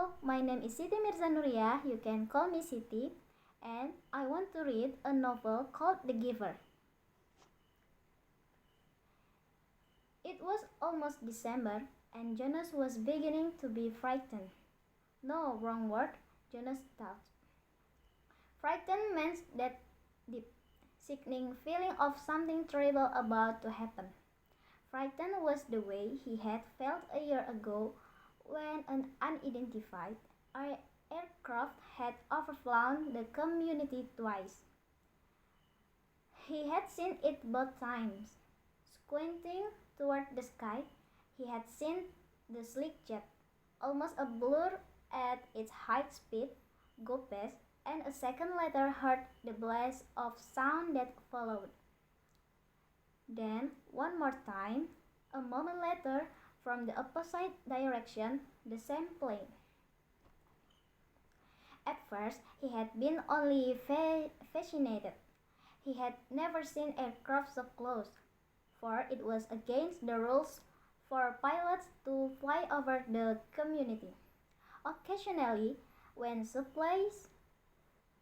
Hello, my name is Siti Mirza Nuriah. You can call me Siti, and I want to read a novel called The Giver. It was almost December, and Jonas was beginning to be frightened. No, wrong word, Jonas thought. Frightened meant that deep, sickening feeling of something terrible about to happen. Frightened was the way he had felt a year ago when an unidentified aircraft had overflown the community twice. He had seen it both times. Squinting toward the sky, he had seen the sleek jet, almost a blur at its high speed, go past, and a second later heard the blast of sound that followed. Then, one more time, a moment later, from the opposite direction, the same plane. At first, he had been only fascinated. He had never seen aircraft so close, for it was against the rules for pilots to fly over the community. Occasionally, when supplies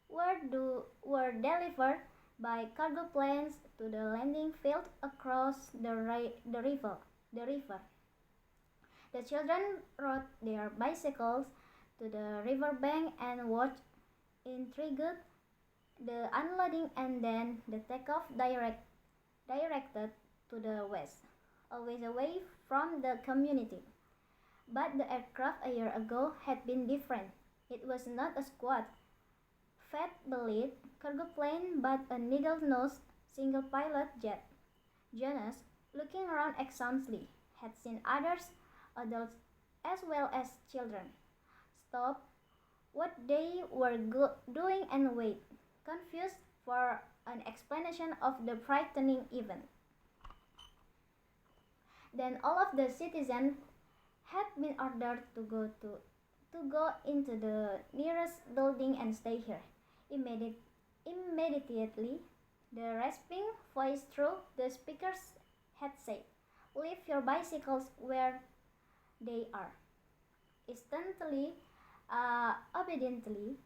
were delivered by cargo planes to the landing field across the river. The children rode their bicycles to the riverbank and watched, intrigued, the unloading and then the takeoff directed to the west, always away from the community. But the aircraft a year ago had been different. It was not a squat, fat-bellied cargo plane, but a needle-nosed single-pilot jet. Jonas, looking around excitedly, had seen others, adults as well as children, stop what they were doing and wait, confused for an explanation of the frightening event. Then all of the citizens had been ordered to go into the nearest building and stay here. Immediately, the rasping voice through the speakers had said, "Leave your bicycles where they are." Instantly, obediently,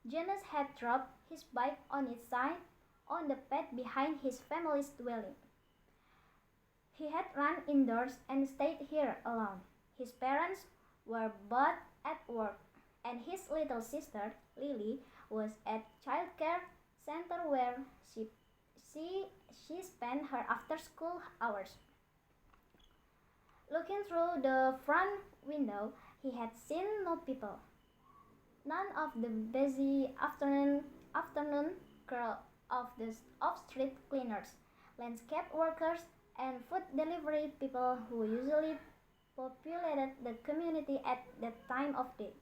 Jonas had dropped his bike on its side on the path behind his family's dwelling. He had run indoors and stayed here alone. His parents were both at work, and his little sister, Lily, was at childcare center where she spent her after-school hours. Looking through the front window, he had seen no people. None of the busy afternoon crowd of street cleaners, landscape workers, and food delivery people who usually populated the community at that time of day.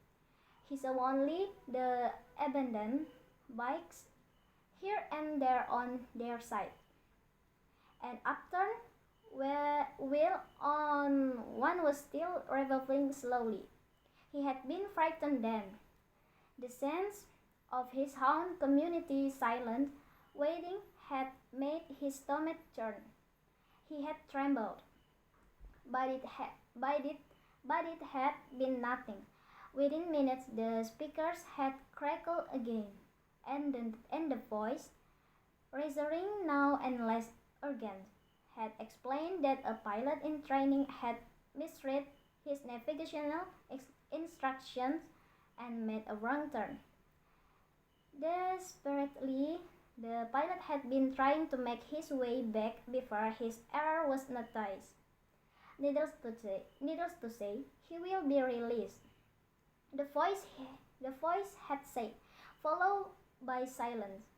He saw only the abandoned bikes here and there on their side. An upturned wheel on one was still revolving slowly. He had been frightened then. The sense of his own community silent, waiting had made his stomach churn. He had trembled, but it had been nothing. Within minutes, the speakers had crackled again, and the voice, razoring now and less urgent, had explained that a pilot in training had misread his navigational instructions and made a wrong turn. Desperately, the pilot had been trying to make his way back before his error was noticed. Needless to say, he will be released. The voice had said, followed by silence.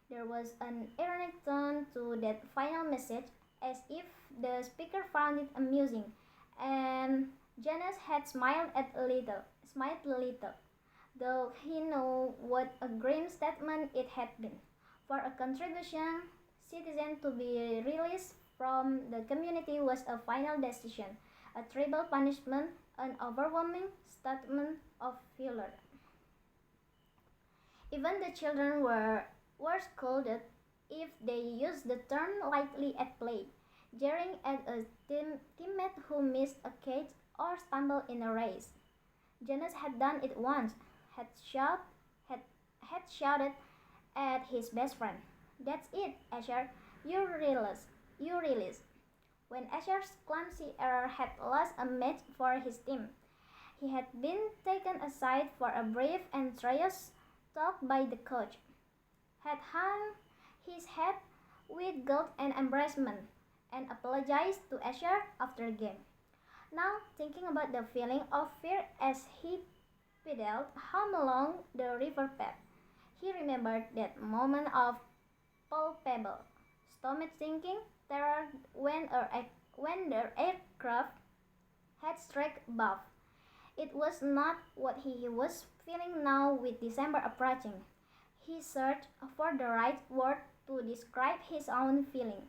There was an ironic tone to that final message, as if the speaker found it amusing, and Jonas had smiled a little, though he knew what a grim statement it had been. For a contribution citizen to be released from the community was a final decision, a terrible punishment, an overwhelming statement of failure. Even the children were scolded if they used the term lightly at play, jeering at a teammate who missed a catch or stumbled in a race. Jonas had done it once, had shout, had, had shouted at his best friend. That's it, Asher. You realize, you realize. When Asher's clumsy error had lost a match for his team, he had been taken aside for a brief and serious talk by the coach, had hung his head with guilt and embarrassment, and apologized to Asher after game. Now, thinking about the feeling of fear as he pedaled home along the river path, he remembered that moment of palpable, stomach-sinking terror when the aircraft had struck above. It was not what he was feeling now with December approaching. He searched for the right word to describe his own feeling.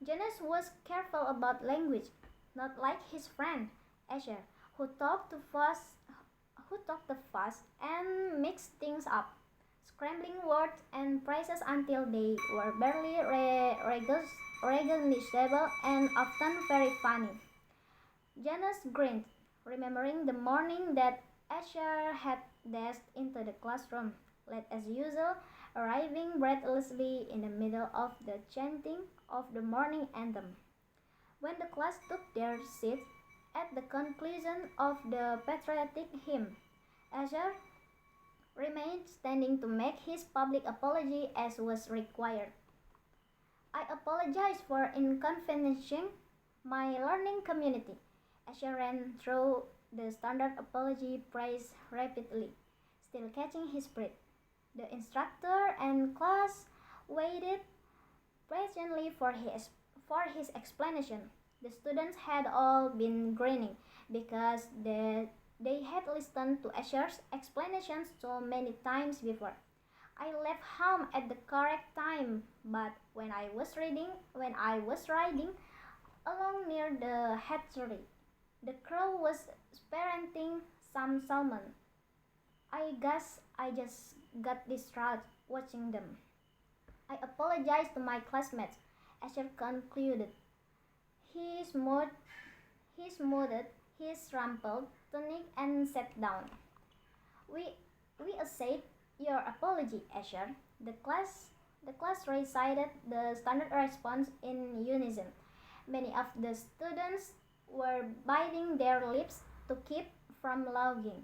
Jonas was careful about language, not like his friend Asher, who talked too fast and mixed things up, scrambling words and phrases until they were barely recognizable and often very funny. Jonas grinned, remembering the morning that Asher had dashed into the classroom, late as usual, arriving breathlessly in the middle of the chanting of the morning anthem. When the class took their seats at the conclusion of the patriotic hymn, Asher remained standing to make his public apology as was required. I apologize for inconveniencing my learning community. Asher ran through the standard apology phrase rapidly, still catching his breath. The instructor and class waited patiently for his explanation. The students had all been grinning because they had listened to Asher's explanations so many times before. I left home at the correct time, but when I was riding along near the hatchery, the crow was parenting some salmon. I guess I just got distraught watching them. I apologized to my classmates, Asher concluded. He smoothed, he smoothed his rumpled tunic and sat down. We, we accept your apology, Asher. The class recited the standard response in unison. Many of the students were biting their lips to keep from laughing.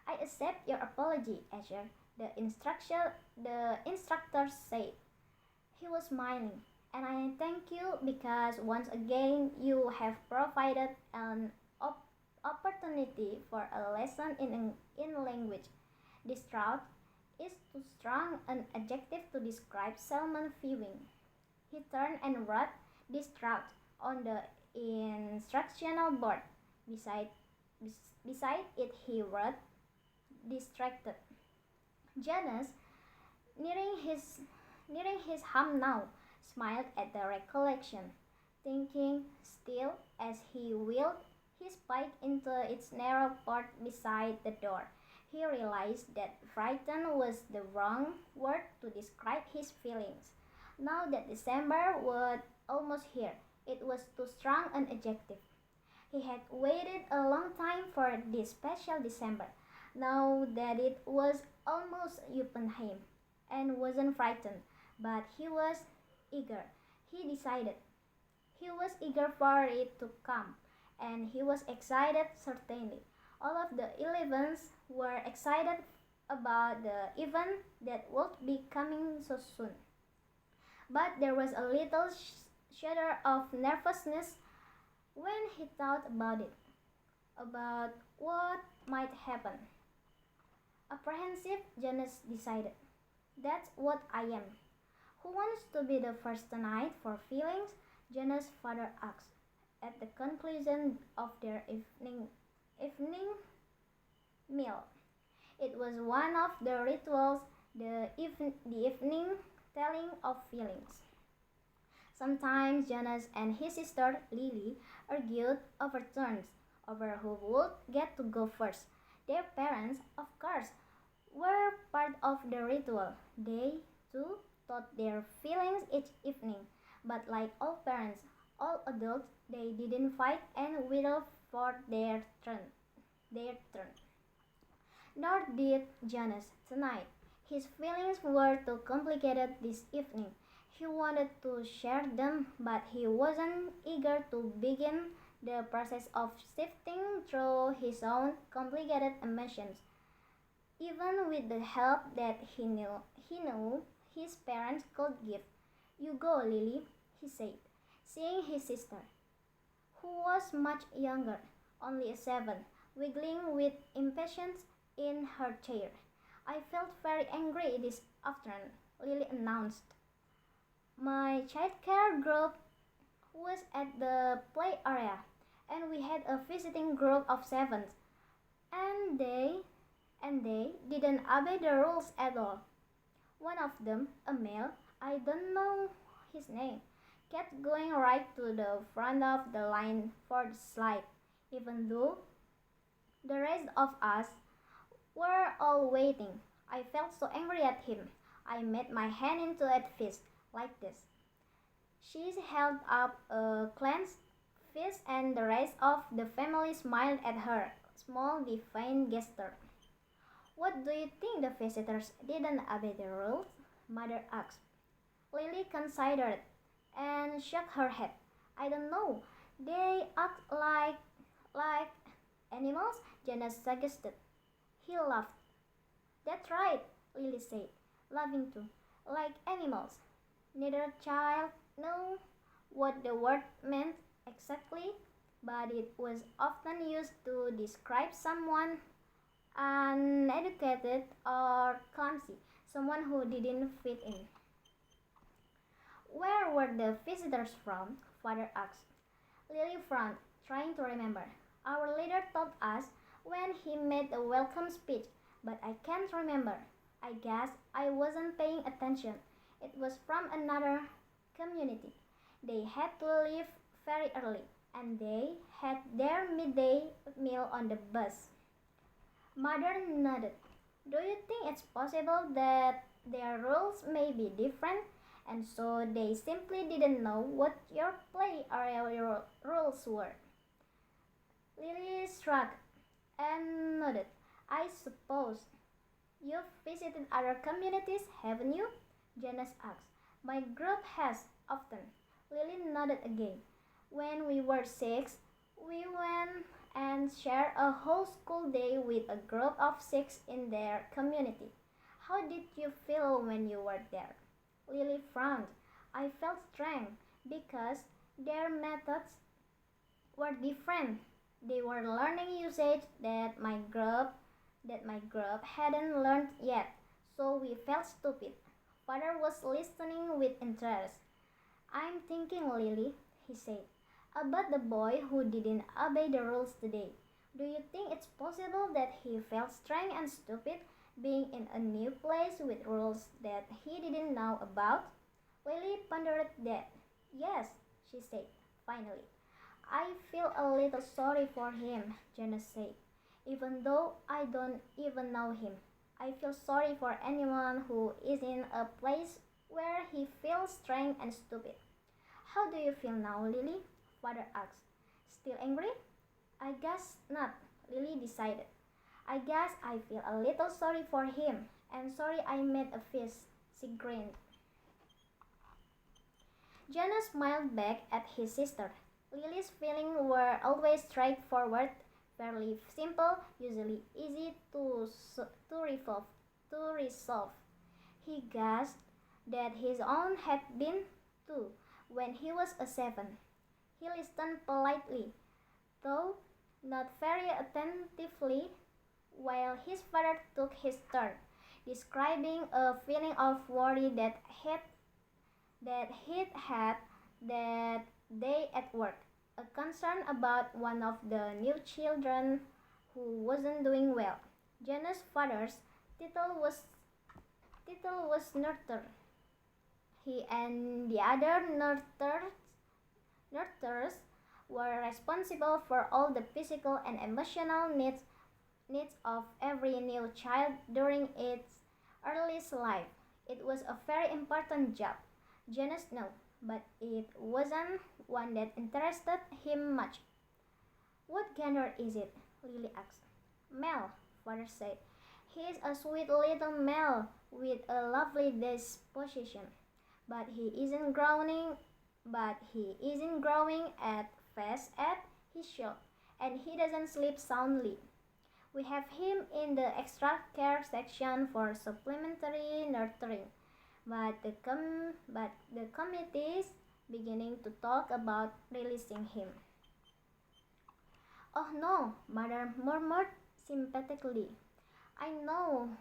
I accept your apology, Asher, the instructor said. He was smiling, and I thank you because once again you have provided an opportunity for a lesson in language. Distraught is too strong an adjective to describe Salman viewing. He turned and wrote distraught on the instructional board. Beside, beside it, he wrote distracted. Janus, nearing his nearing his home now, smiled at the recollection, thinking still as he wheeled his bike into its narrow port beside the door. He realized that frightened was the wrong word to describe his feelings. Now that December was almost here, it was too strong an adjective. He had waited a long time for this special December. Now that it was almost upon him, and wasn't frightened, but he was eager. He decided. He was eager for it to come, and he was excited certainly. All of the 11s were excited about the event that would be coming so soon. But there was a little shudder of nervousness when he thought about what might happen. Apprehensive, Jonas decided. That's what I am. Who wants to be the first tonight for feelings? Jonas' father asked at the conclusion of their evening meal. It was one of the rituals, the evening telling of feelings. Sometimes Jonas and his sister Lily argued over turns, over who would get to go first. Their parents, of course, were part of the ritual. They, too, taught their feelings each evening, but like all parents, all adults, they didn't fight and without for their turn. Nor did Jonas tonight. His feelings were too complicated this evening. He wanted to share them, but he wasn't eager to begin the process of sifting through his own complicated emotions. Even with the help that he knew his parents could give. You go, Lily, he said, seeing his sister, who was much younger, only 7, wiggling with impatience in her chair. I felt very angry this afternoon, Lily announced. My childcare group was at the play area, and we had a visiting group of 7, and they didn't obey the rules at all. One of them, a male, I don't know his name, kept going right to the front of the line for the slide, even though the rest of us were all waiting. I felt so angry at him. I made my hand into a fist, like this. She held up a clenched fist, and the rest of the family smiled at her small defiant gesture. What do you think the visitors didn't obey the rules? Mother asked. Lily considered and shook her head. I don't know. They act like animals, Jonas suggested. He laughed. That's right, Lily said, laughing too. Like animals. Neither child knew what the word meant exactly, but it was often used to describe someone uneducated or clumsy, someone who didn't fit in. Where were the visitors from? Father asked. Lily frowned, trying to remember. Our leader told us when he made a welcome speech, but I can't remember. I guess I wasn't paying attention. It was from another community. They had to leave very early, and they had their midday meal on the bus. Mother nodded. Do you think it's possible that their rules may be different, and so they simply didn't know what your play area rules were? Lily shrugged and nodded. I suppose. You've visited other communities, haven't you? Jonas asked. My group has, often. Lily nodded again. When we were 6, we went and shared a whole school day with a group of 6 in their community. How did you feel when you were there? Lily frowned. I felt strange because their methods were different. They were learning usage that my group hadn't learned yet, so we felt stupid. Father was listening with interest. I'm thinking, Lily, he said, about the boy who didn't obey the rules today. Do you think it's possible that he felt strange and stupid being in a new place with rules that he didn't know about? Lily pondered that. Yes, she said, finally. I feel a little sorry for him, Jonas said. Even though I don't even know him, I feel sorry for anyone who is in a place where he feels strange and stupid. How do you feel now, Lily? Father asked. Still angry? I guess not, Lily decided. I guess I feel a little sorry for him, and sorry I made a fuss, she grinned. Jonas smiled back at his sister. Lily's feelings were always straightforward, fairly simple, usually easy to resolve. He guessed that his own had been too when he was a 7. He listened politely, though not very attentively, while his father took his turn, describing a feeling of worry he'd had that day at work, a concern about one of the new children who wasn't doing well. Janus' father's title was nurturer. He and the other nurturers were responsible for all the physical and emotional needs of every new child during its earliest life. It was a very important job, Janus knew, but it wasn't one that interested him much. What gender is it? Lily asked. Male, father said. He is a sweet little male with a lovely disposition, but he isn't growing as fast as he should, and he doesn't sleep soundly. We have him in the extra care section for supplementary nurturing, but the committee is beginning to talk about releasing him. Oh no, mother murmured sympathetically. I know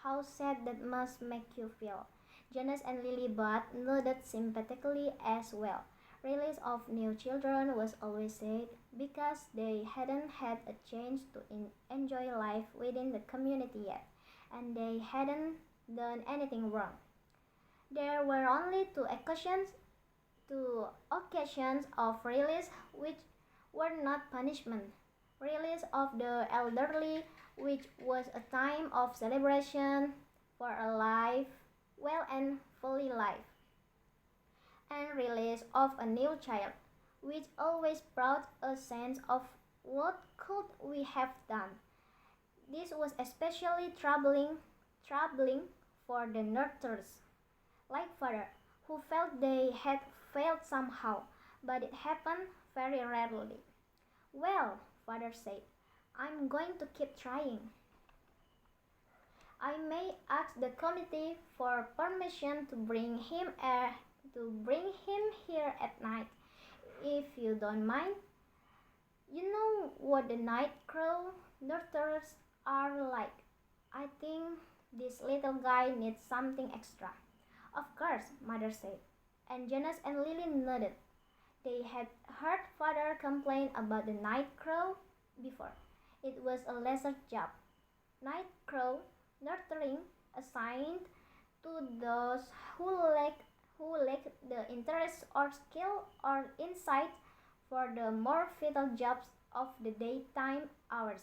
how sad that must make you feel. Jonas and Lily both nodded sympathetically as well. Release of new children was always said because they hadn't had a chance to enjoy life within the community yet, and they hadn't done anything wrong. There were only two occasions of release which were not punishment. Release of the elderly, which was a time of celebration for a life well and fully life, and release of a new child, which always brought a sense of what could we have done. This was especially troubling for the nurturers, like father, who felt they had failed somehow, but it happened very rarely. Well, father said, I'm going to keep trying. I may ask the committee for permission to bring him here at night, if you don't mind. You know what the night crow nurturers are like. I think this little guy needs something extra. Of course, mother said, and Jonas and Lily nodded. They had heard father complain about the night crow before. It was a lesser job. Night crow nurturing assigned to those who lack the interest or skill or insight for the more vital jobs of the daytime hours.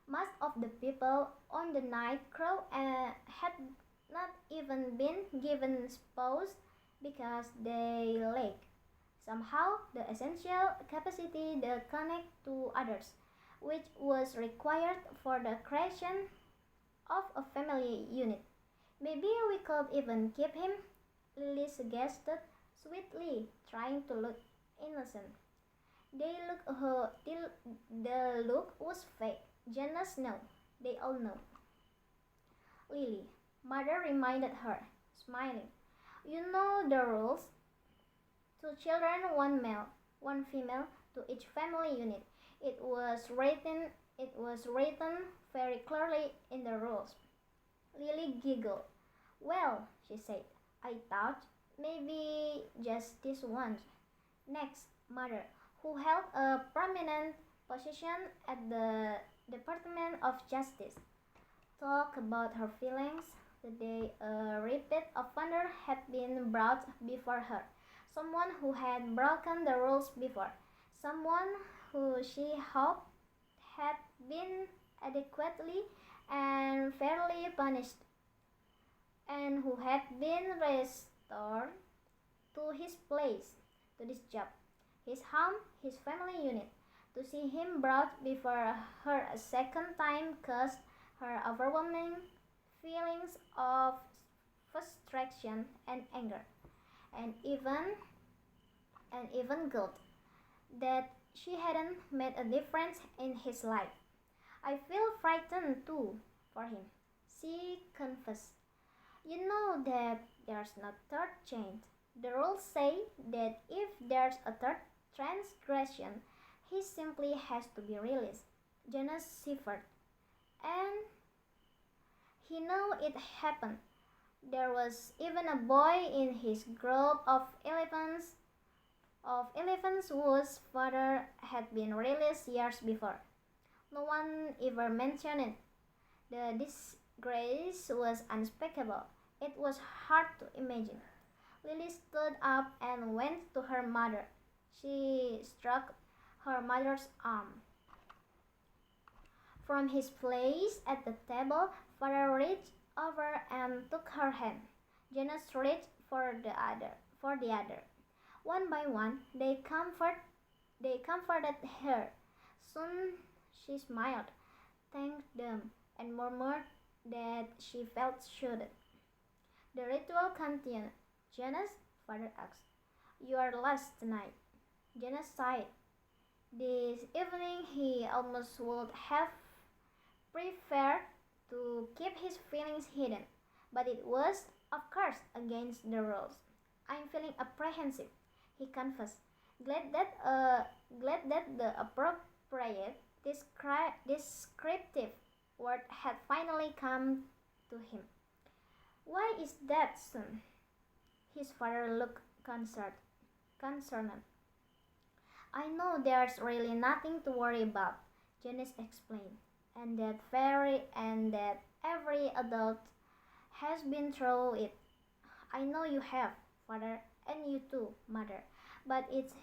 Most of the people on the night crow had not even been given spouse because they lack somehow the essential capacity to connect to others, which was required for the creation of a family unit. Maybe we could even keep him, Lily suggested sweetly, trying to look innocent. The look was fake. Jonas knew. They all know. Lily, mother reminded her, smiling. You know the rules. Two children, one male, one female to each family unit. It was written it was written very clearly in the rules. Lily giggled. Well, she said, I thought maybe just this once. Next, mother, who held a prominent position at the Department of Justice, talked about her feelings the day a repeat offender had been brought before her. Someone who had broken the rules before. Someone who she hoped had been adequately and fairly punished, and who had been restored to his place, to this job, his home, his family unit. To see him brought before her a second time caused her overwhelming feelings of frustration and anger, and even guilt that she hadn't made a difference in his life. I feel frightened too for him, she confessed. You know that there's no third chance. The rules say that if there's a third transgression, he simply has to be released. Jonas shivered, and he knew it happened. There was even a boy in his group of elephants whose father had been released years before. No one ever mentioned it. The disgrace was unspeakable. It was hard to imagine. Lily stood up and went to her mother. She struck her mother's arm. From his place at the table, father reached over and took her hand. Jonas reached for the other. One by one, they comforted her. Soon she smiled, thanked them, and murmured that she felt shuddered. The ritual continued. Janus, father asked, "You are last tonight." Janus sighed. This evening he almost would have preferred to keep his feelings hidden, but it was, of course, against the rules. "I'm feeling apprehensive," he confessed, glad that the appropriate descriptive word had finally come to him. "Why is that, son?" His father looked concerned. "I know there's really nothing to worry about," Janice explained, and that every adult has been through it. "I know you have, father, and you too, mother, but it's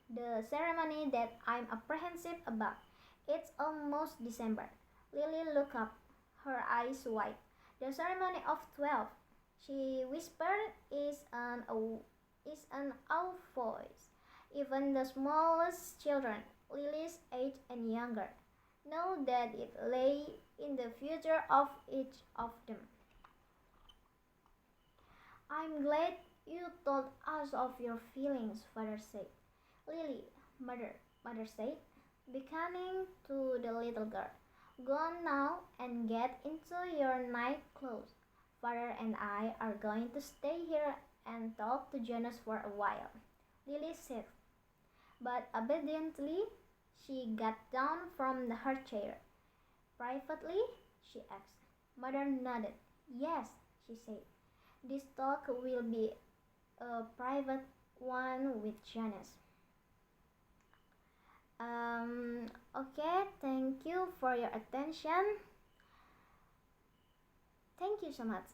the ceremony that I'm apprehensive about. It's almost December." Lily looked up, her eyes wide. "The ceremony of 12," she whispered, is an awful voice. Even the smallest children, Lily's age and younger, know that it lay in the future of each of them. "I'm glad you told us of your feelings," father said. "Lily," mother said, beckoning to the little girl, "go on now and get into your night clothes. Father and I are going to stay here and talk to Jonas for a while." Lily said, but obediently she got down from her chair. "Privately?" she asked. Mother nodded. "Yes," she said. "This talk will be a private one with Jonas." Okay, thank you for your attention. Thank you so much.